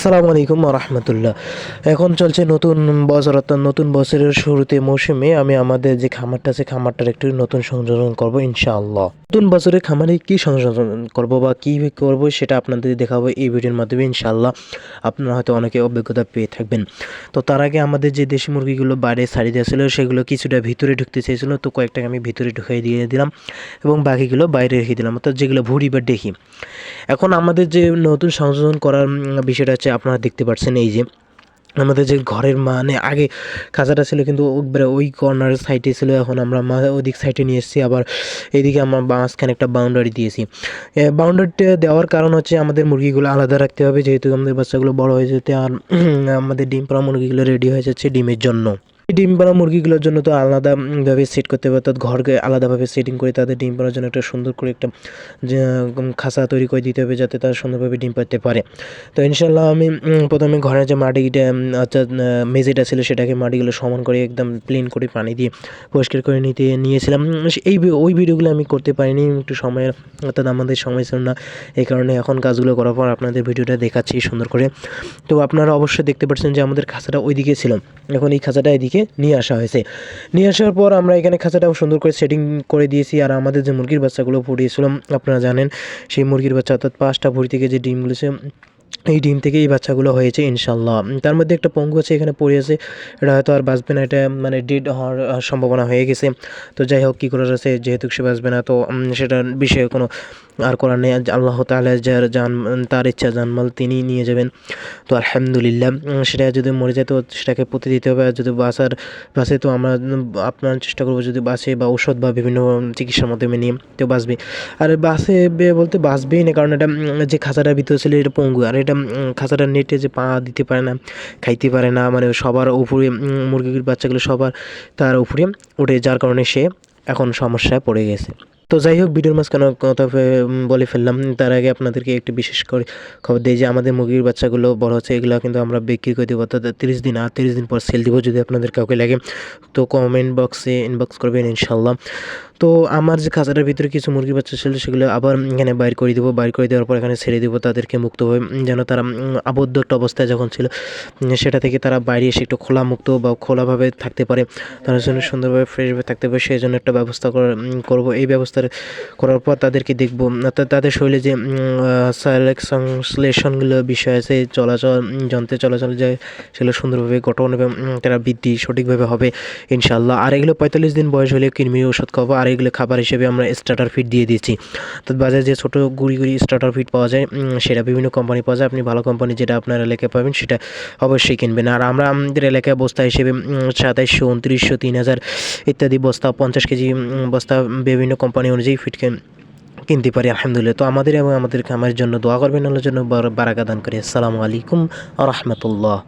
আসসালামু আলাইকুম রাহমাতুল্লাহ। এখন চলছে নতুন বছর, অর্থাৎ নতুন বছরের শুরুতে মৌসুমে আমি আমাদের যে খামারটা আছে খামারটার একটু নতুন সংযোজন করব ইনশাআল্লাহ। নতুন বছরে খামারে কী সংযোজন করব বা কী করব সেটা আপনাদের দেখাবো এই ভিডিওর মাধ্যমে ইনশাআল্লাহ। আপনারা হয়তো অনেকে অভিজ্ঞতা পেয়ে থাকবেন। তো তার আগে আমাদের যে দেশি মুরগিগুলো বাইরে ছাড়ি দিয়েছিল সেগুলো কিছুটা ভিতরে ঢুকতে চেয়েছিল, তো কয়েকটাকে আমি ভিতরে ঢুকিয়ে দিয়ে দিলাম এবং বাকিগুলো বাইরে রেখে দিলাম, অর্থাৎ যেগুলো ভুঁড়ি বা ডেকি। এখন আমাদের যে নতুন সংযোজন করার বিষয়টা হচ্ছে আপনারা দেখতে পাচ্ছেন, এই যে আমাদের যে ঘরের মানে আগে খাঁচাটা ছিল কিন্তু ওই কর্নারের সাইডে ছিল, এখন আমরা ওদিক সাইডে নিয়ে এসেছি, আবার এইদিকে আমরা মাঝখানে একটা বাউন্ডারি দিয়েছি। বাউন্ডারিটা দেওয়ার কারণ হচ্ছে আমাদের মুরগিগুলো আলাদা রাখতে হবে, যেহেতু আমাদের বাচ্চাগুলো বড় হয়ে যেতে আর আমাদের ডিম পাড়া মুরগিগুলো রেডি হয়ে যাচ্ছে ডিমের জন্য। ডিম পাড়া মুরগিগুলোর জন্য তো আলাদাভাবে সেট করতে হবে, অর্থাৎ ঘরকে আলাদাভাবে সেটিং করে তাদের ডিম পাড়ার জন্য একটা সুন্দর করে একটা খাঁচা তৈরি করে দিতে হবে, যাতে তারা সুন্দরভাবে ডিম পাড়তে পারে। তো ইনশাল্লাহ আমি প্রথমে ঘরের যে মাটিটা অর্থাৎ মেঝেটা ছিল সেটাকে মাটিগুলো সমান করে একদম প্লেন করে পানি দিয়ে পরিষ্কার করে নিয়েছিলাম। ওই ভিডিওগুলো আমি করতে পারিনি, একটু সময়ের অর্থাৎ আমাদের সময় ছিল না, এই কারণে এখন কাজগুলো করার পর আপনাদের ভিডিওটা দেখাচ্ছি সুন্দর করে। তো আপনারা অবশ্যই দেখতে পাচ্ছেন যে আমাদের খাঁচাটা ওইদিকে ছিল, এখন এই খাঁচাটা এদিকে নিয়ে আসা হয়েছে। নিয়ে আসার পর আমরা এখানে খাঁচাটাও সুন্দর করে সেটিং করে দিয়েছি। আর আমাদের যে মুরগির বাচ্চাগুলো ফুটিয়েছিলাম আপনারা জানেন, সেই মুরগির বাচ্চা অর্থাৎ 5টা ভুঁড়ি থেকে যে ডিমগুলো এই ডিম থেকে এই বাচ্চাগুলো হয়েছে ইনশাল্লাহ। তার মধ্যে একটা পঙ্গু আছে এখানে পড়ে আছে, এটা হয়তো আর বাঁচবে না, এটা মানে ডেড হওয়ার সম্ভাবনা হয়ে গেছে। তো যাই হোক, কী করার আছে, যেহেতু সে বাঁচবে না তো সেটার বিষয়ে কোনো আর করার নেই। আল্লাহ তাআলা যার তার ইচ্ছা জানমাল তিনি নিয়ে যাবেন। তো আলহামদুলিল্লাহ, সেটা যদি মরে যায় তো সেটাকে পুঁতে দিতে হবে, আর যদি বাঁচে তো আমরা আপনার চেষ্টা করবো যদি বাঁচে বা ঔষধ বা বিভিন্ন চিকিৎসার মাধ্যমে নিয়ে তো বাঁচবে। আর বলতে বাঁচবেই না, কারণ এটা যে খাঁচাটার ভিতরে ছিল এটা পঙ্গু, আর এটা খাঁচাটার নেটে যে পা দিতে পারে না, খাইতে পারে না, মানে সবার উপরে মুরগির বাচ্চাগুলো সবার তার উপরে উঠে, যার কারণে সে এখন সমস্যায় পড়ে গেছে। তো যাই হোক, ভিডিওর মাঝখানে কথা বলে ফেললাম। তার আগে আপনাদেরকে একটু বিশেষ করে খবর দিই যে আমাদের মুরগির বাচ্চাগুলো বড় হচ্ছে, এগুলো কিন্তু আমরা বিক্রি করে দেবো, অর্থাৎ 30 দিন, আর 30 দিন পর সেল দেবো। যদি আপনাদের কাউকে লাগে তো কমেন্ট বক্সে ইনবক্স করবেন ইনশাল্লাহ। তো আমার যে খাঁচাটার ভিতরে কিছু মুরগির বাচ্চা ছিল সেগুলো আবার এখানে বাইর করে দেবো, বাইর করে দেওয়ার পর এখানে ছেড়ে দেবো তাদেরকে মুক্তভাবে, যেন তারা আবদ্ধ একটা অবস্থায় যখন ছিল সেটা থেকে তারা বাইরে এসে একটু খোলা মুক্ত বা খোলাভাবে থাকতে পারে, তার জন্য সুন্দরভাবে ফ্রেশভাবে থাকতে পারে, সেই জন্য একটা ব্যবস্থা করবো। এই ব্যবস্থা করার পর তাদেরকে দেখবো, অর্থাৎ তাদের শরীরে যে সংশ্লেষণগুলো বিষয় আছে, যন্ত্রে চলাচল যায়, সেগুলো সুন্দরভাবে গঠন এবং তারা বৃদ্ধি সঠিকভাবে হবে ইনশাল্লাহ। আর এগুলো 45 দিন বয়স হলে কৃমির ওষুধ খাবো, আর এগুলো খাবার হিসেবে আমরা স্টার্টার ফিড দিয়ে দিচ্ছি। তো বাজারে যে ছোটো গুড়ি স্টার্টার ফিড পাওয়া যায় সেটা বিভিন্ন কোম্পানি পাওয়া যায়, আপনি ভালো কোম্পানি যেটা আপনার এলাকায় পাবেন সেটা অবশ্যই কিনবেন। আর আমরা আমাদের এলাকায় বস্তা হিসেবে 2700, 2900, 3000 ইত্যাদি বস্তা, 50 কেজি বস্তা বিভিন্ন কোম্পানি অনুযায়ী ফিড কিনতে পারি আলহামদুলিল্লাহ। তো আমাদের এবং আমাদের খামারের জন্য দোয়া করবেন, আল্লাহর জন্য বারাকা দান করি। আসসালামু আলাইকুম ওয়া রাহমাতুল্লাহ।